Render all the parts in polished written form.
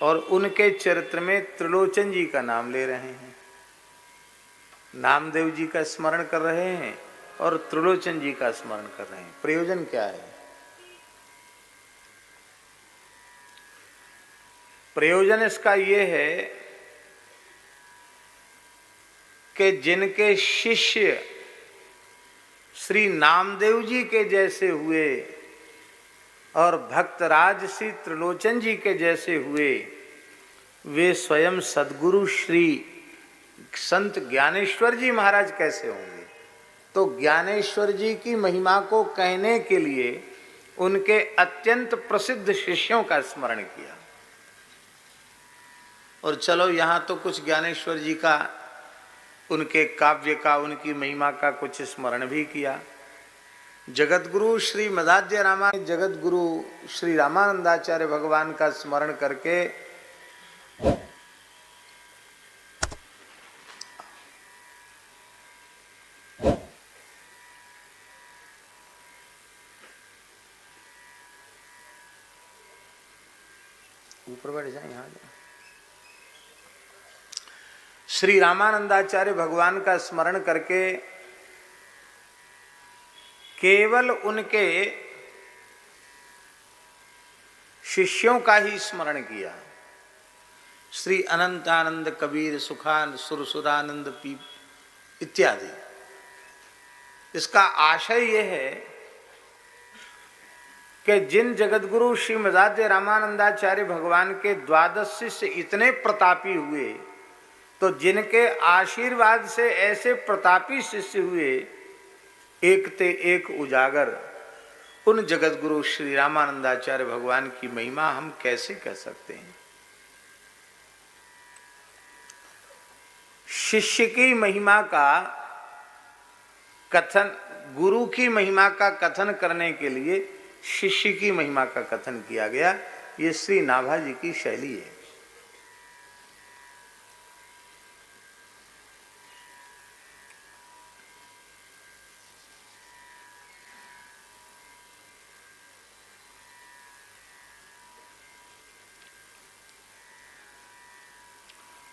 और उनके चरित्र में त्रिलोचन जी का नाम ले रहे हैं, नामदेव जी का स्मरण कर रहे हैं और त्रिलोचन जी का स्मरण कर रहे हैं। प्रयोजन क्या है? प्रयोजन इसका ये है कि जिनके शिष्य श्री नामदेव जी के जैसे हुए और भक्तराज श्री त्रिलोचन जी के जैसे हुए, वे स्वयं सद्गुरु श्री संत ज्ञानेश्वर जी महाराज कैसे होंगे? तो ज्ञानेश्वर जी की महिमा को कहने के लिए उनके अत्यंत प्रसिद्ध शिष्यों का स्मरण किया। और चलो यहाँ तो कुछ ज्ञानेश्वर जी का, उनके काव्य का, उनकी महिमा का कुछ स्मरण भी किया। जगतगुरु श्री मदाध्य रामा, जगतगुरु श्री रामानंदाचार्य भगवान का स्मरण करके ऊपर बैठ जाए, यहाँ जाए। श्री रामानंदाचार्य भगवान का स्मरण करके केवल उनके शिष्यों का ही स्मरण किया। श्री अनंतानंद, कबीर, सुखानंद, सुरसुरानंद पी इत्यादि। इसका आशय यह है कि जिन जगतगुरु श्री मदाध्य रामानंदाचार्य भगवान के 12 शिष्य इतने प्रतापी हुए, तो जिनके आशीर्वाद से ऐसे प्रतापी शिष्य हुए, एक ते एक उजागर, उन जगतगुरु श्री रामानंदाचार्य भगवान की महिमा हम कैसे कह सकते हैं? शिष्य की महिमा का कथन, गुरु की महिमा का कथन करने के लिए शिष्य की महिमा का कथन किया गया। ये श्री नाभा जी की शैली है।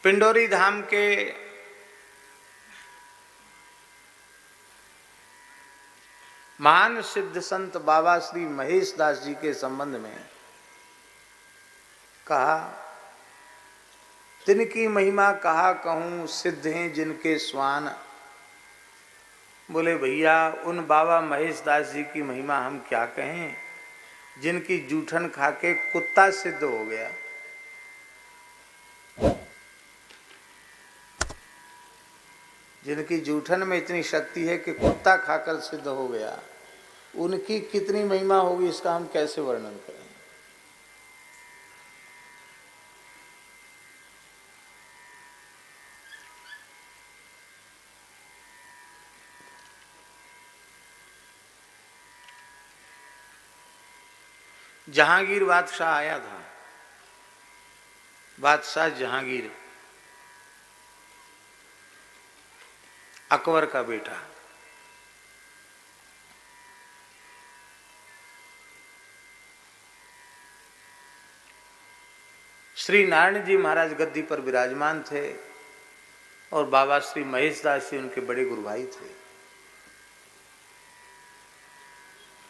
पिंडोरी धाम के महान सिद्ध संत बाबा श्री महेश दास जी के संबंध में कहा, तिनकी महिमा कहा कहूँ, सिद्ध हैं जिनके स्वान। बोले भैया, उन बाबा महेश दास जी की महिमा हम क्या कहें, जिनकी जूठन खा के कुत्ता सिद्ध हो गया। जिनकी जूठन में इतनी शक्ति है कि कुत्ता खाकर सिद्ध हो गया, उनकी कितनी महिमा होगी, इसका हम कैसे वर्णन करें। जहांगीर बादशाह आया था, बादशाह जहांगीर, अकबर का बेटा। श्री नारायण जी महाराज गद्दी पर विराजमान थे और बाबा श्री महेश दास जी उनके बड़े गुरु भाई थे।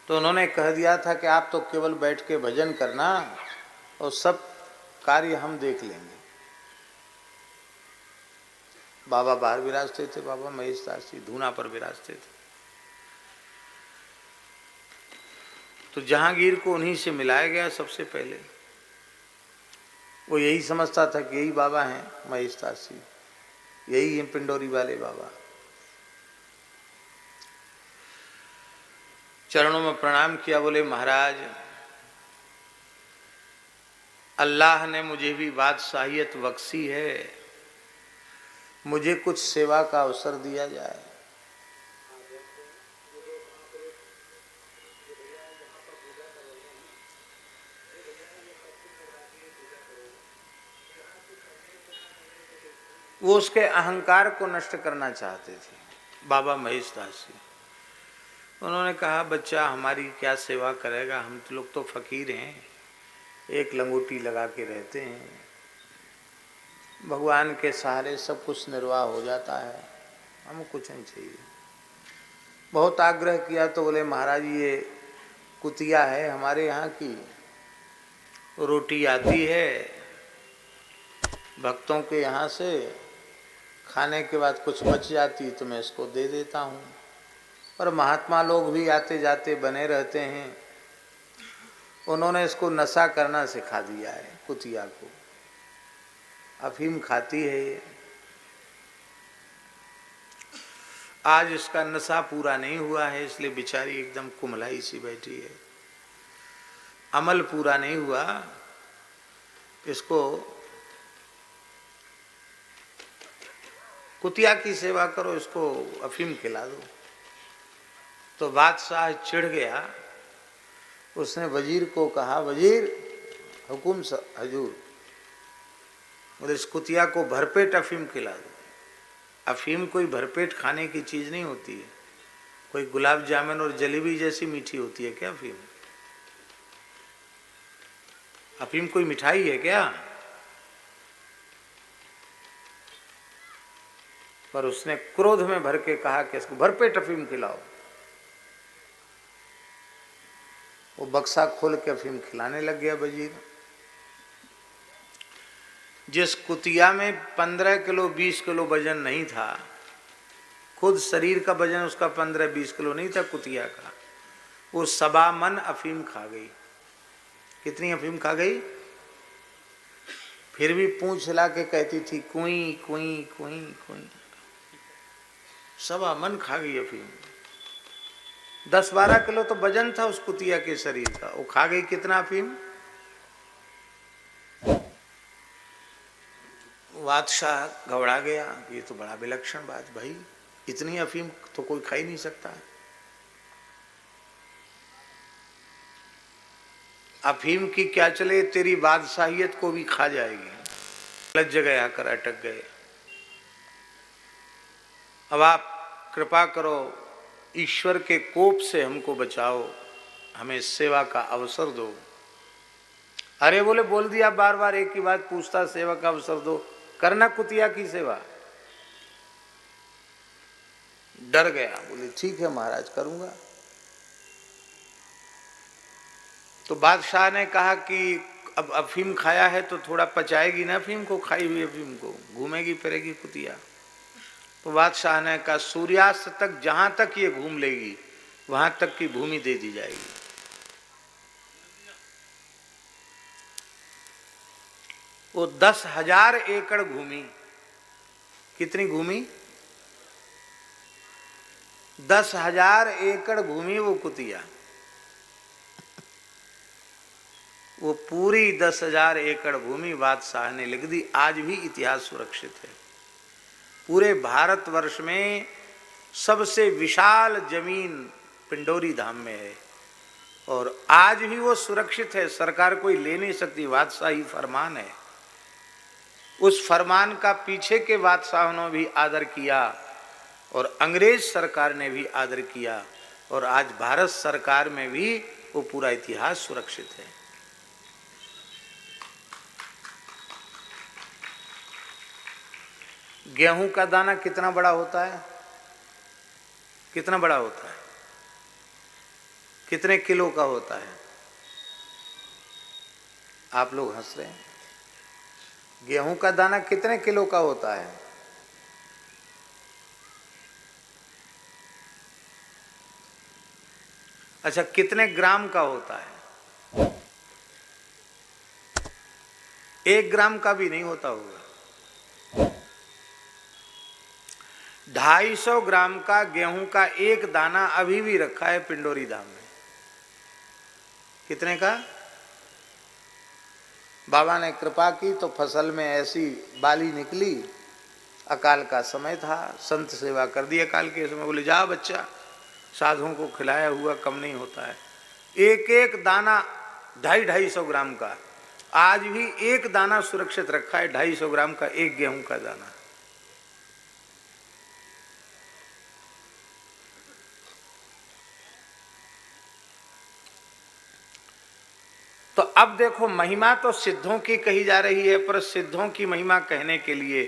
तो उन्होंने कह दिया था कि आप तो केवल बैठ के भजन करना और सब कार्य हम देख लेंगे। बाबा बाहर विराजते थे, बाबा महेश दास जी धूना पर विराजते थे। तो जहांगीर को उन्हीं से मिलाया गया सबसे पहले। वो यही समझता था कि यही बाबा हैं महेश दास जी, यही हैं पिंडोरी वाले बाबा। चरणों में प्रणाम किया, बोले महाराज, अल्लाह ने मुझे भी बादशाहियत बख्शी है, मुझे कुछ सेवा का अवसर दिया जाए। वो उसके अहंकार को नष्ट करना चाहते थे बाबा महेश दास जी। उन्होंने कहा, बच्चा हमारी क्या सेवा करेगा, हम तो लोग तो फकीर हैं, एक लंगोटी लगा के रहते हैं, भगवान के सहारे सब कुछ निर्वाह हो जाता है, हमें कुछ नहीं चाहिए। बहुत आग्रह किया तो बोले महाराज ये कुतिया है हमारे यहाँ की, रोटी आती है भक्तों के यहाँ से, खाने के बाद कुछ बच जाती तो मैं इसको दे देता हूँ। पर महात्मा लोग भी आते जाते बने रहते हैं, उन्होंने इसको नशा करना सिखा दिया है कुतिया को, अफीम खाती है ये। आज इसका नशा पूरा नहीं हुआ है, इसलिए बेचारी एकदम कुम्हलाई सी बैठी है। अमल पूरा नहीं हुआ, इसको कुतिया की सेवा करो, इसको अफीम खिला दो। तो बादशाह चिढ़ गया, उसने वजीर को कहा, वजीर हुकुम हजूर, बोले इस कुतिया को भरपेट अफीम खिला दो। अफीम कोई भरपेट खाने की चीज नहीं होती है, कोई गुलाब जामुन और जलेबी जैसी मीठी होती है क्या अफीम? अफीम कोई मिठाई है क्या? पर उसने क्रोध में भर के कहा कि इसको भरपेट अफीम खिलाओ। वो बक्सा खोल के अफीम खिलाने लग गया वजीर। जिस कुतिया में 15 किलो 20 किलो वजन नहीं था, खुद शरीर का वजन उसका 15-20 किलो नहीं था कुतिया का, वो 1.25 मन अफीम खा गई। कितनी अफीम खा गई? फिर भी पूंछ हिला के कहती थी कुई कुई कुई कुई। 1.25 मन खा गई अफीम। 10-12 किलो तो वजन था उस कुतिया के शरीर का, वो खा गई कितना अफीम? बादशाह घबरा गया, ये तो बड़ा विलक्षण बात, भाई इतनी अफीम तो कोई खा ही नहीं सकता। अफीम की क्या चले, तेरी बादशाहियत को भी खा जाएगी। लज्ज गया कर अटक गए। अब आप कृपा करो, ईश्वर के कोप से हमको बचाओ, हमें सेवा का अवसर दो। अरे बोले बोल दिया बार बार एक ही बात पूछता, सेवा का अवसर दो, करना कुतिया की सेवा। डर गया, बोले ठीक है महाराज करूंगा। तो बादशाह ने कहा कि अब अफीम खाया है तो थोड़ा पचाएगी ना अफीम को, खाई हुई अफीम को, घूमेगी फिरेगी कुतिया। तो बादशाह ने कहा सूर्यास्त तक जहां तक ये घूम लेगी वहां तक की भूमि दे दी जाएगी। वो 10,000 एकड़ घूमी। कितनी घूमी? 10,000 एकड़ घूमी वो कुतिया। वो पूरी 10,000 एकड़ भूमि बादशाह ने लिख दी। आज भी इतिहास सुरक्षित है। पूरे भारतवर्ष में सबसे विशाल जमीन पिंडोरी धाम में है और आज भी वो सुरक्षित है, सरकार कोई ले नहीं सकती, बादशाही फरमान है। उस फरमान का पीछे के बादशाहों ने भी आदर किया और अंग्रेज सरकार ने भी आदर किया और आज भारत सरकार में भी वो पूरा इतिहास सुरक्षित है। गेहूं का दाना कितना बड़ा होता है? कितना बड़ा होता है? कितने किलो का होता है? आप लोग हंस रहे हैं। गेहूं का दाना कितने किलो का होता है? अच्छा, कितने ग्राम का होता है? 1 ग्राम का भी नहीं होता होगा। 250 ग्राम का गेहूं का एक दाना अभी भी रखा है पिंडोरी धाम में। कितने का? बाबा ने कृपा की तो फसल में ऐसी बाली निकली, अकाल का समय था, संत सेवा कर दी अकाल के समय। बोले जा बच्चा, साधुओं को खिलाया हुआ कम नहीं होता है। एक एक दाना 250-250 ग्राम का आज भी एक दाना सुरक्षित रखा है। 250 ग्राम का एक गेहूं का दाना। तो अब देखो, महिमा तो सिद्धों की कही जा रही है, पर सिद्धों की महिमा कहने के लिए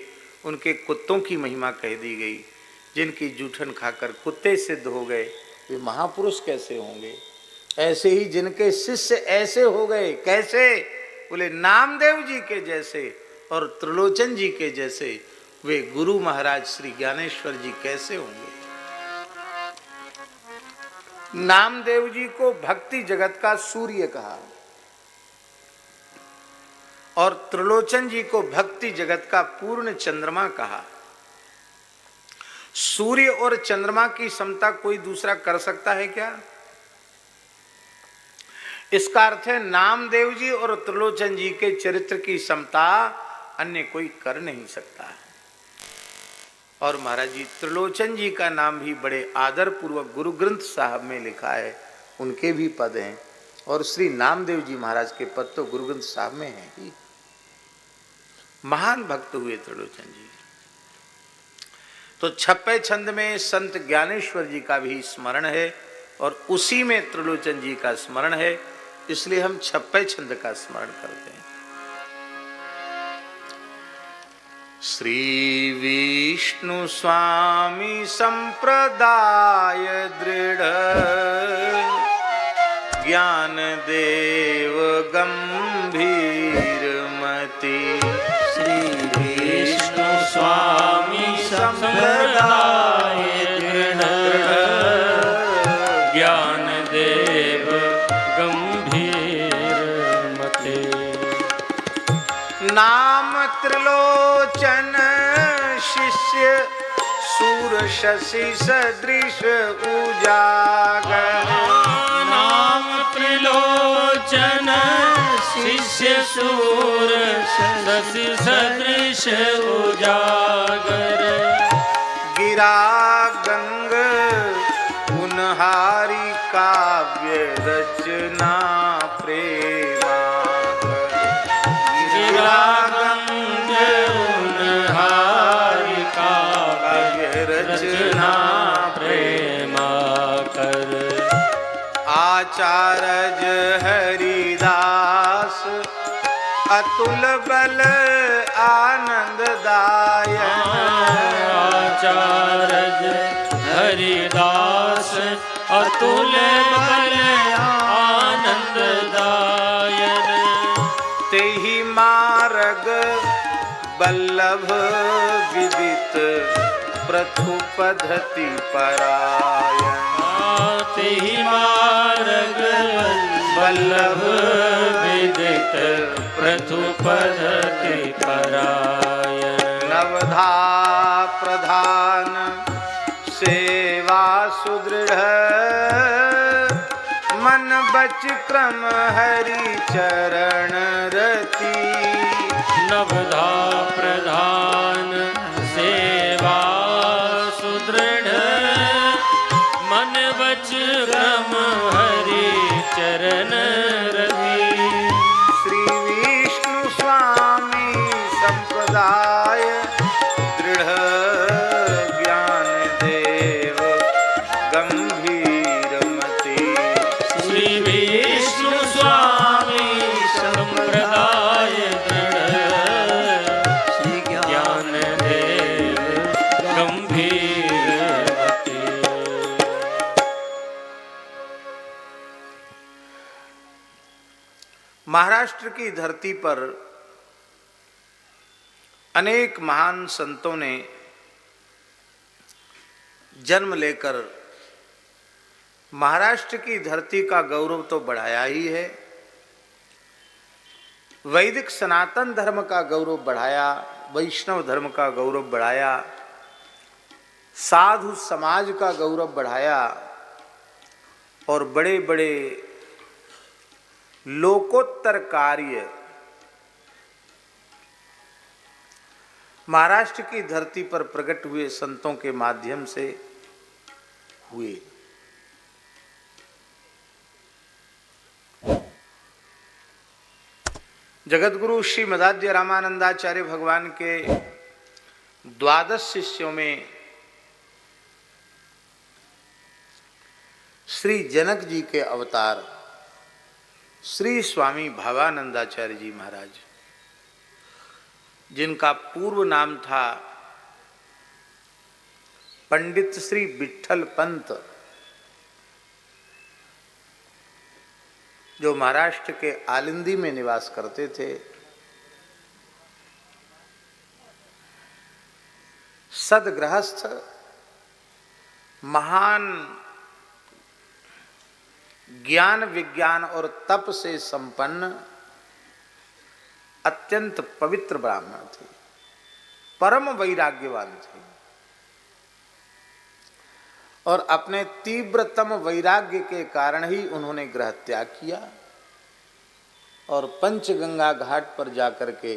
उनके कुत्तों की महिमा कह दी गई। जिनकी जूठन खाकर कुत्ते सिद्ध हो गए, वे महापुरुष कैसे होंगे? ऐसे ही जिनके शिष्य ऐसे हो गए, कैसे? बोले नामदेव जी के जैसे और त्रिलोचन जी के जैसे, वे गुरु महाराज श्री ज्ञानेश्वर जी कैसे होंगे? नामदेव जी को भक्ति जगत का सूर्य कहा और त्रिलोचन जी को भक्ति जगत का पूर्ण चंद्रमा कहा। सूर्य और चंद्रमा की समता कोई दूसरा कर सकता है क्या? इसका अर्थ है नामदेव जी और त्रिलोचन जी के चरित्र की समता अन्य कोई कर नहीं सकता है। और महाराज जी त्रिलोचन जी का नाम भी बड़े आदर पूर्वक गुरु ग्रंथ साहब में लिखा है, उनके भी पद हैं। और श्री नामदेव जी महाराज के पद तो गुरु ग्रंथ साहब में हैं ही। महान भक्त हुए त्रिलोचन जी। तो छप्पे छंद में संत ज्ञानेश्वर जी का भी स्मरण है और उसी में त्रिलोचन जी का स्मरण है, इसलिए हम छप्पे छंद का स्मरण करते हैं। श्री विष्णु स्वामी संप्रदाय दृढ़ ज्ञान देव गंभीर मति। श्री विष्णु स्वामी संप्रदाय दृढ़ ज्ञान देव गंभीर मते। नाम त्रिलोचन शिष्य सूर शशि सदृश उजागर। नाम त्रिलोचन शिष्य सूर शशि सदृश उजागर। गिरा गंग उनहारी काव्य रचना प्रेमाकर। गिरा गंग उनहारी काव्य रचना प्रेमाकर। आचार्य हरिदास अतुल बल आनंददायक। आचार्य हरिदास अतुल बल आनंददायक। तेहि मार्ग बल्लभ विदित प्रथु पद्धति परायण। तेहि मार्ग बल्लभ विदित प्रथु पद्धति परायण। नवधा प्रधान सेवा सुदृढ़ मन बच क्रम हरि चरण रति। नवधा प्रधान सेवा सुदृढ़ मन बच क्रम हरि चरण रति। श्री विष्णु स्वामी संप्रदाय दृढ़ ज्ञान देव गंभीर मति। श्री विष्णु स्वामी संप्रदाय दृढ़ ज्ञान देव गंभीर मति। महाराष्ट्र की धरती पर अनेक महान संतों ने जन्म लेकर महाराष्ट्र की धरती का गौरव तो बढ़ाया ही है, वैदिक सनातन धर्म का गौरव बढ़ाया, वैष्णव धर्म का गौरव बढ़ाया, साधु समाज का गौरव बढ़ाया और बड़े बड़े लोकोत्तर कार्य महाराष्ट्र की धरती पर प्रकट हुए संतों के माध्यम से हुए। जगतगुरु श्री मदाद्य रामानंदाचार्य भगवान के 12 शिष्यों में श्री जनक जी के अवतार श्री स्वामी भावानंदाचार्य जी महाराज, जिनका पूर्व नाम था पंडित श्री विठल पंत, जो महाराष्ट्र के आलिंदी में निवास करते थे, सदगृहस्थ, महान ज्ञान विज्ञान और तप से संपन्न अत्यंत पवित्र ब्राह्मण थे, परम वैराग्यवान थे और अपने तीव्रतम वैराग्य के कारण ही उन्होंने गृह त्याग किया और पंचगंगा घाट पर जाकर के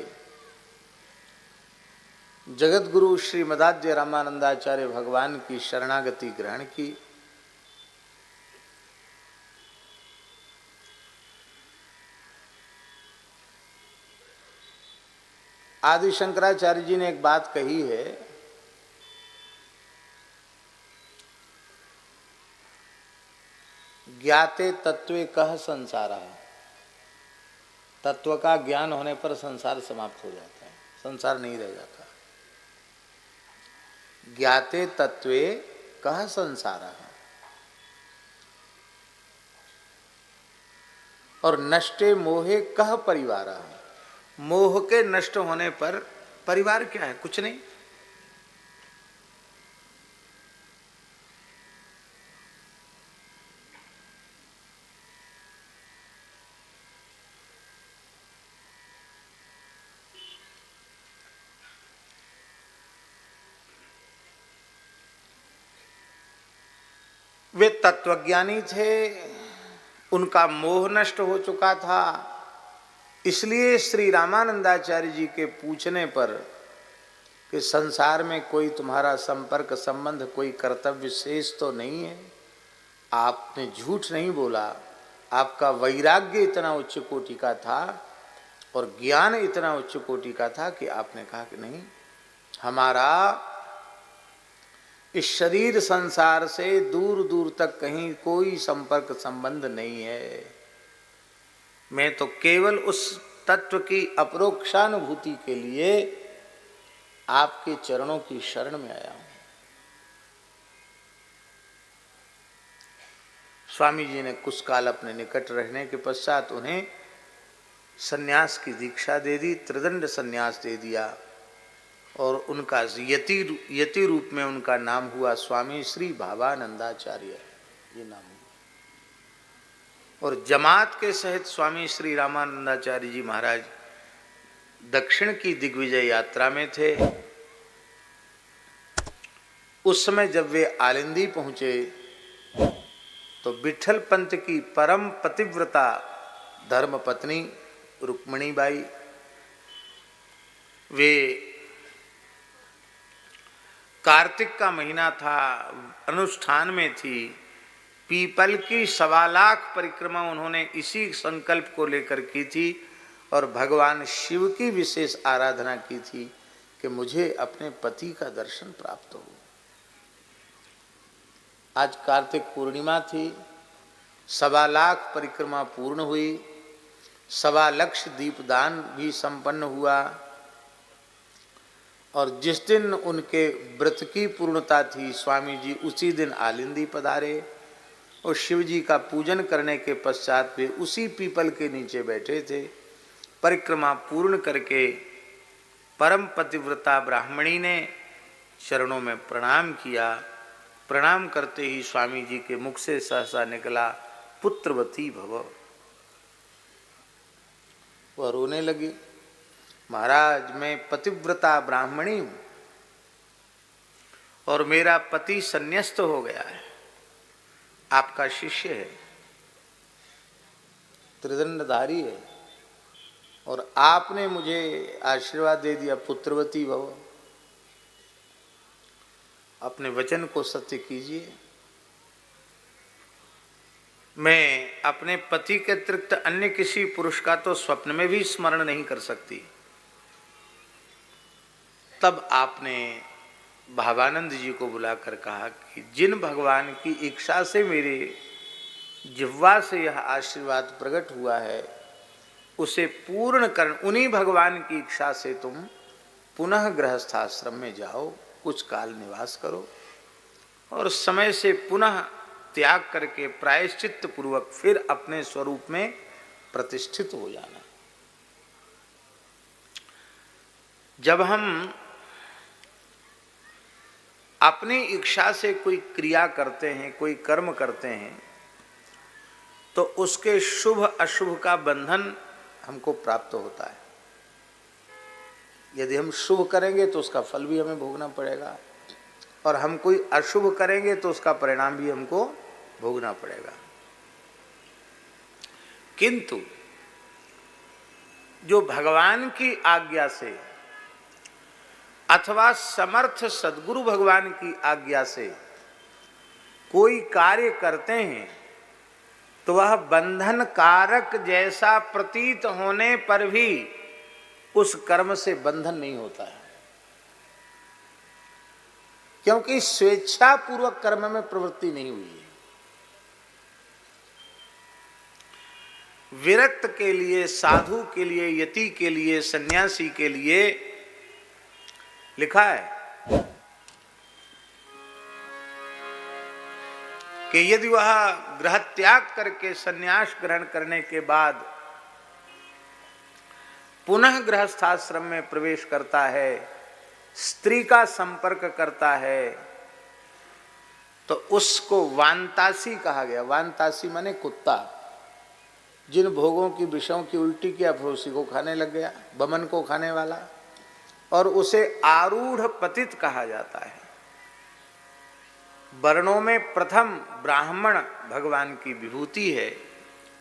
जगत गुरु श्रीमदाद्य रामानंदाचार्य भगवान की शरणागति ग्रहण की। आदि शंकराचार्य जी ने एक बात कही है, ज्ञाते तत्वे कह संसार। तत्व का ज्ञान होने पर संसार समाप्त हो जाता है, संसार नहीं रह जाता। ज्ञाते तत्वे कह संसार और नष्टे मोहे कह परिवार। मोह के नष्ट होने पर परिवार क्या है? कुछ नहीं। वे तत्वज्ञानी थे, उनका मोह नष्ट हो चुका था, इसलिए श्री रामानंदाचार्य जी के पूछने पर कि संसार में कोई तुम्हारा संपर्क संबंध, कोई कर्तव्य शेष तो नहीं है, आपने झूठ नहीं बोला। आपका वैराग्य इतना उच्च कोटि का था और ज्ञान इतना उच्च कोटि का था कि आपने कहा कि नहीं, हमारा इस शरीर संसार से दूर दूर तक कहीं कोई संपर्क संबंध नहीं है। मैं तो केवल उस तत्व की अपरोक्षानुभूति के लिए आपके चरणों की शरण में आया हूं। स्वामी जी ने कुछ काल अपने निकट रहने के पश्चात उन्हें सन्यास की दीक्षा दे दी, त्रिदंड सन्यास दे दिया और उनका यति रूप में उनका नाम हुआ स्वामी श्री भावानंदाचार्य, ये नाम हुआ। और जमात के सहित स्वामी श्री रामानंदाचार्य जी महाराज दक्षिण की दिग्विजय यात्रा में थे। उस समय जब वे आलिंदी पहुंचे तो विठल पंत की परम पतिव्रता धर्म पत्नी रुक्मणीबाई, वे कार्तिक का महीना था, अनुष्ठान में थी, पीपल की 1.25 लाख परिक्रमा उन्होंने इसी संकल्प को लेकर की थी और भगवान शिव की विशेष आराधना की थी कि मुझे अपने पति का दर्शन प्राप्त हो। आज कार्तिक पूर्णिमा थी, 1.25 लाख परिक्रमा पूर्ण हुई, 1.25 लाख दीपदान भी संपन्न हुआ और जिस दिन उनके व्रत की पूर्णता थी, स्वामी जी उसी दिन आलिंदी पधारे और शिव जी का पूजन करने के पश्चात वे उसी पीपल के नीचे बैठे थे। परिक्रमा पूर्ण करके परम पतिव्रता ब्राह्मणी ने चरणों में प्रणाम किया। प्रणाम करते ही स्वामी जी के मुख से सहसा निकला, पुत्रवती भव। वह रोने लगी, महाराज मैं पतिव्रता ब्राह्मणी हूं और मेरा पति संन्यस्त हो गया है, आपका शिष्य है, त्रिदंडधारी है और आपने मुझे आशीर्वाद दे दिया पुत्रवती भव। अपने वचन को सत्य कीजिए। मैं अपने पति के अतिरिक्त अन्य किसी पुरुष का तो स्वप्न में भी स्मरण नहीं कर सकती। तब आपने भावानंद जी को बुलाकर कहा कि जिन भगवान की इच्छा से मेरे जिह्वा से यह आशीर्वाद प्रकट हुआ है उसे पूर्ण कर, उन्हीं भगवान की इच्छा से तुम पुनः गृहस्थाश्रम में जाओ, कुछ काल निवास करो और समय से पुनः त्याग करके प्रायश्चित्त पूर्वक फिर अपने स्वरूप में प्रतिष्ठित हो जाना। जब हम अपनी इच्छा से कोई क्रिया करते हैं, कोई कर्म करते हैं, तो उसके शुभ अशुभ का बंधन हमको प्राप्त होता है। यदि हम शुभ करेंगे तो उसका फल भी हमें भोगना पड़ेगा, और हम कोई अशुभ करेंगे तो उसका परिणाम भी हमको भोगना पड़ेगा। किंतु जो भगवान की आज्ञा से अथवा समर्थ सद्गुरु भगवान की आज्ञा से कोई कार्य करते हैं, तो वह बंधन कारक जैसा प्रतीत होने पर भी उस कर्म से बंधन नहीं होता है, क्योंकि स्वेच्छा पूर्वक कर्म में प्रवृत्ति नहीं हुई है। विरक्त के लिए, साधु के लिए, यति के लिए, सन्यासी के लिए लिखा है कि यदि वह गृह त्याग करके सन्यास ग्रहण करने के बाद पुनः गृहस्थाश्रम में प्रवेश करता है, स्त्री का संपर्क करता है, तो उसको वांतासी कहा गया। वांतासी माने कुत्ता, जिन भोगों की विषयों की उल्टी किया फिर उसी को खाने लग गया, बमन को खाने वाला, और उसे आरूढ़ पतित कहा जाता है। वर्णों में प्रथम ब्राह्मण भगवान की विभूति है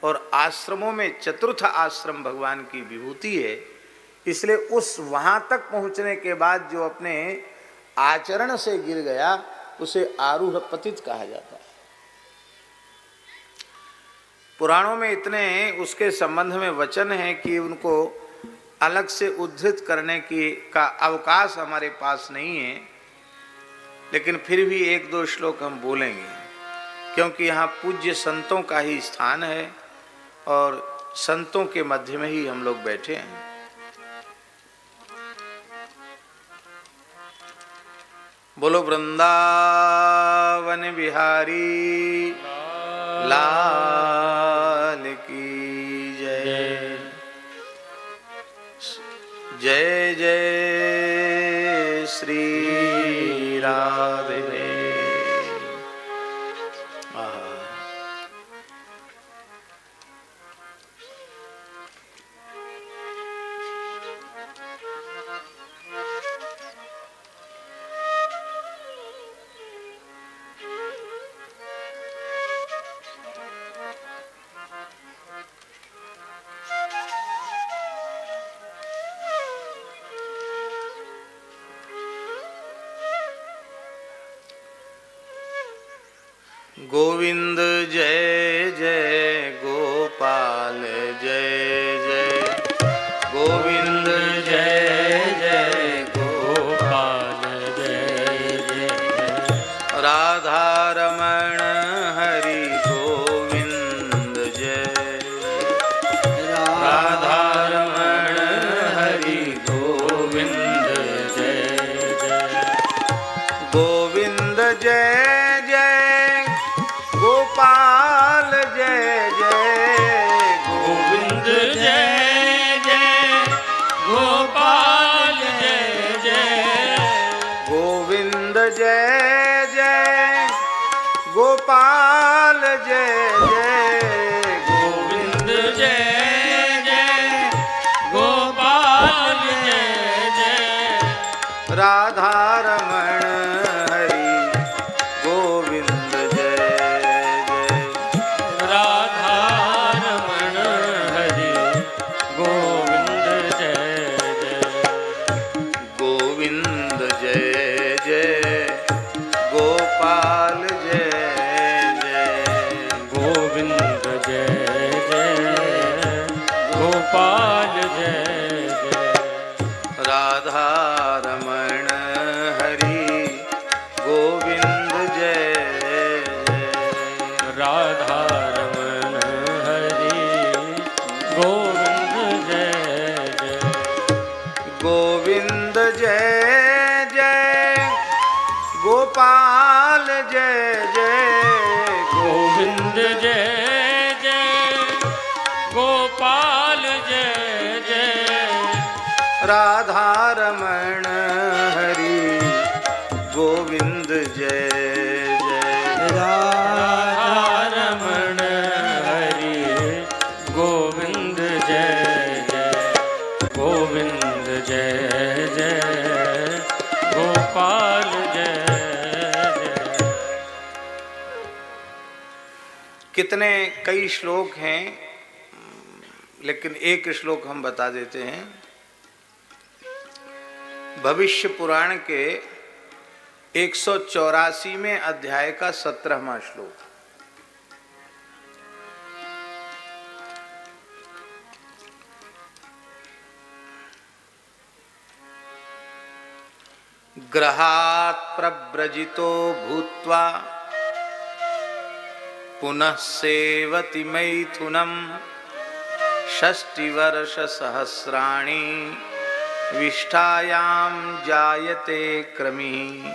और आश्रमों में चतुर्थ आश्रम भगवान की विभूति है। इसलिए उस वहां तक पहुंचने के बाद जो अपने आचरण से गिर गया उसे आरूढ़ पतित कहा जाता है। पुराणों में इतने उसके संबंध में वचन है कि उनको अलग से उद्धृत करने की का अवकाश हमारे पास नहीं है, लेकिन फिर भी एक दो श्लोक हम बोलेंगे, क्योंकि यहाँ पूज्य संतों का ही स्थान है और संतों के मध्य में ही हम लोग बैठे हैं। बोलो वृंदावन बिहारी लाल की जय। जय जय श्री राधे। गोविंद जय जय गोपाल जय जय। गोविंद जय जय गोपाल जय जय। राधा रमण हरि गोविंद जय। राधा रमण हरि गोविंद जय जय। गोविंद जय गोपाल जय जय। गोविंद जय जय गोपाल जय जय। गोविंद जय जय गोपाल जय जय। गोविंद जय जय गोपाल जय जय। राधा रमण हरि गोविंद जय जय। राधा रमण हरि गोविंद जय जय। गोविंद जय जय गोपाल जय जय। गोविंद जय जय गोपाल जय जय। राधा रमण हरि गोविंद जय जय। राधा रमण गोविंद जय जय गोपाल जय जय गोविंद जय जय गोपाल जय जय राधा रमण हरि गोविंद जय जय राधा रमण हरि गोविंद जय जय गोविंद जय जय गोपाल जय जय। कितने कई श्लोक हैं, लेकिन एक श्लोक हम बता देते हैं। भविष्य पुराण के 184वें अध्याय का 17वां श्लोक। ग्रहात् प्रव्रजितो भूत्वा पुनः सेवति मैथुनम् षष्टिवर्षसहस्राणि विष्ठायां जायते क्रमिः।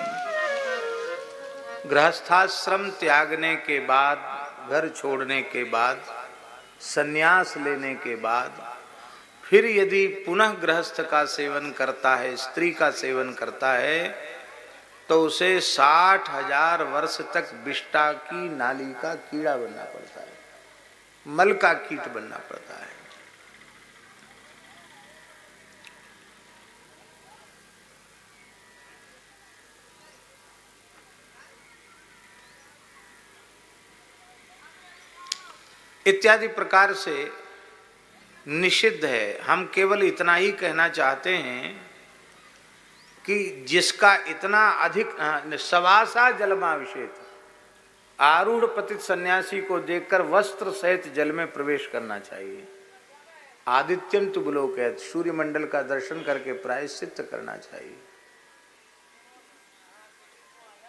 गृहस्थाश्रम त्यागने के बाद, घर छोड़ने के बाद, संन्यास लेने के बाद फिर यदि पुनः गृहस्थ का सेवन करता है, स्त्री का सेवन करता है, तो उसे 60,000 वर्ष तक विष्ठा की नाली का कीड़ा बनना पड़ता है, मल का कीट बनना पड़ता है। इत्यादि प्रकार से निषिद्ध है। हम केवल इतना ही कहना चाहते हैं कि जिसका इतना अधिक सवासा जलमाभिषेक, आरूढ़ पतित सन्यासी को देखकर वस्त्र सहित जल में प्रवेश करना चाहिए। आदित्यम तु बुलोकैत, सूर्यमंडल का दर्शन करके प्रायश्चित्त करना चाहिए।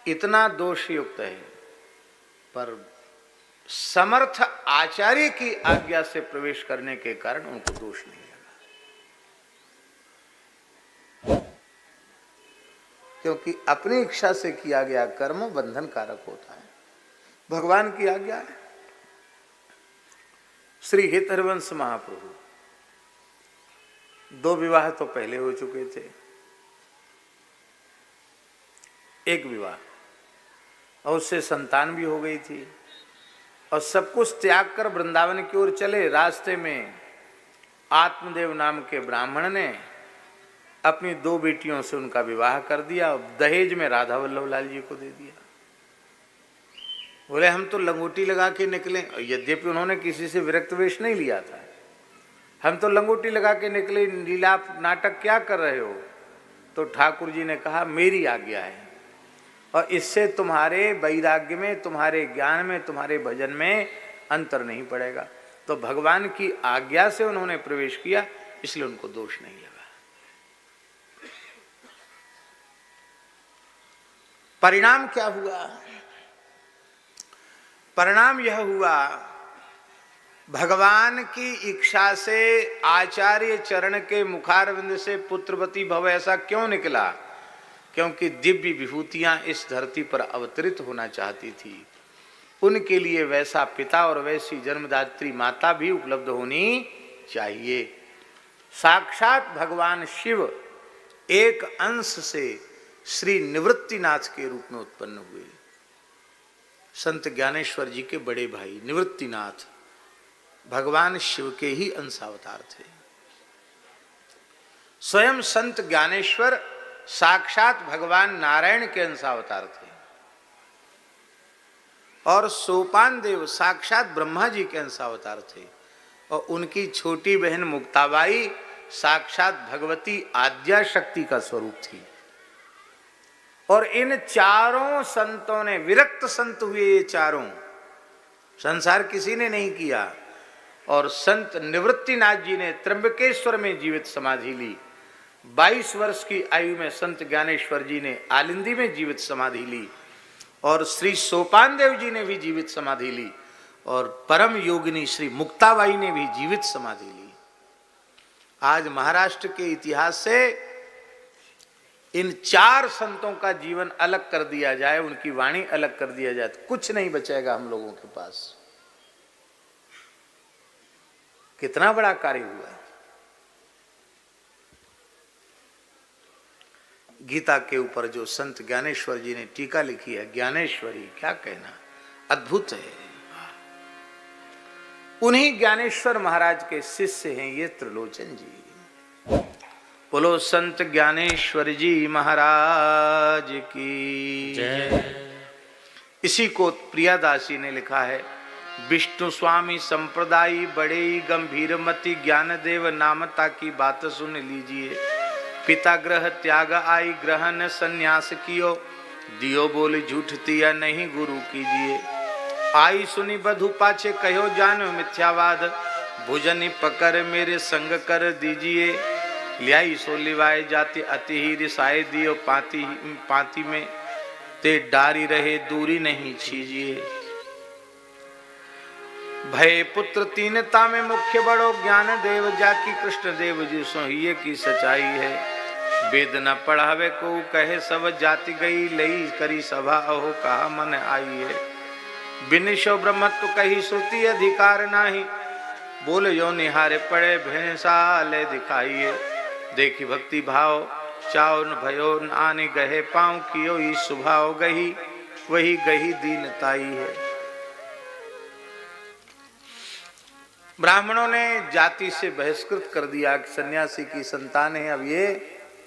इतना दोष युक्त है, पर समर्थ आचार्य की आज्ञा से प्रवेश करने के कारण उनको दोष नहीं लगा, क्योंकि अपनी इच्छा से किया गया कर्म बंधन कारक होता है। भगवान की आज्ञा है। श्री हित हरिवंश महाप्रभु 2 विवाह तो पहले हो चुके थे, एक विवाह, और उससे संतान भी हो गई थी, और सब कुछ त्याग कर वृंदावन की ओर चले। रास्ते में आत्मदेव नाम के ब्राह्मण ने अपनी 2 बेटियों से उनका विवाह कर दिया और दहेज में राधा वल्लभ लाल जी को दे दिया। बोले हम तो लंगोटी लगा के निकले, यद्यपि उन्होंने किसी से विरक्त वेश नहीं लिया था। हम तो लंगोटी लगा के निकले, लीला नाटक क्या कर रहे हो? तो ठाकुर जी ने कहा मेरी आज्ञा है, और इससे तुम्हारे वैराग्य में, तुम्हारे ज्ञान में, तुम्हारे भजन में अंतर नहीं पड़ेगा। तो भगवान की आज्ञा से उन्होंने प्रवेश किया, इसलिए उनको दोष नहीं लगा। परिणाम क्या हुआ? परिणाम यह हुआ, भगवान की इच्छा से आचार्य चरण के मुखारविंद से पुत्रवती भव ऐसा क्यों निकला? क्योंकि दिव्य विभूतियां इस धरती पर अवतरित होना चाहती थी। उनके लिए वैसा पिता और वैसी जन्मदात्री माता भी उपलब्ध होनी चाहिए। साक्षात भगवान शिव एक अंश से श्री निवृत्तिनाथ के रूप में उत्पन्न हुए। संत ज्ञानेश्वर जी के बड़े भाई निवृत्तिनाथ भगवान शिव के ही अंशावतार थे। स्वयं संत ज्ञानेश्वर साक्षात भगवान नारायण के अंशावतार थे, और सोपान देव साक्षात ब्रह्मा जी के अंशावतार थे, और उनकी छोटी बहन मुक्ताबाई साक्षात भगवती आद्या शक्ति का स्वरूप थी। और इन चारों संतों ने, विरक्त संत हुए ये चारों, संसार किसी ने नहीं किया। और संत निवृत्तिनाथ जी ने त्र्यंबकेश्वर में जीवित समाधि ली। 22 वर्ष की आयु में संत ज्ञानेश्वर जी ने आलिंदी में जीवित समाधि ली, और श्री सोपान देव जी ने भी जीवित समाधि ली, और परम योगिनी श्री मुक्ताबाई ने भी जीवित समाधि ली। आज महाराष्ट्र के इतिहास से इन चार संतों का जीवन अलग कर दिया जाए, उनकी वाणी अलग कर दिया जाए, तो कुछ नहीं बचेगा हम लोगों के पास। कितना बड़ा कार्य हुआ। गीता के ऊपर जो संत ज्ञानेश्वर जी ने टीका लिखी है, ज्ञानेश्वरी, क्या कहना, अद्भुत है। उन्हीं ज्ञानेश्वर महाराज के शिष्य हैं ये त्रिलोचन जी। बोलो संत ज्ञानेश्वर जी महाराज की जय। इसी को प्रियादासी ने लिखा है, विष्णु स्वामी संप्रदायी बड़े ही गंभीर मति, ज्ञान देव नामता की बात सुन लीजिए। पिता ग्रह त्याग आई ग्रहण संन्यास कियो, दियो बोल झूठती या नहीं गुरु कीजिए। आई सुनी बधु पाछे कहो जानो मिथ्यावाद, भुजनी पकड़ मेरे संग कर दीजिए। लियाई सो लिवाए जाति अति ही रिसाए, दियो पाती में ते डारी रहे दूरी नहीं छीजिए। भय पुत्र तीनता में मुख्य बड़ो, ज्ञान देव जाकी कृष्ण देव जी सोहिए की सच्चाई है। वेद न पढ़ावे को कहे सब जाति गई, लई करी सभा अहो कहा मन आई है। बिनिशो ब्रह्मत्व कही श्रुति अधिकार नाही, बोल यो निहारे पड़े भैंसा ले दिखाइए। देखी भक्ति भाव चाओ न भयो न आने गहे पाँव, कियो ही सुभाव गही वही गही दीनताई है। ब्राह्मणों ने जाति से बहिष्कृत कर दिया कि सन्यासी की संतान है, अब ये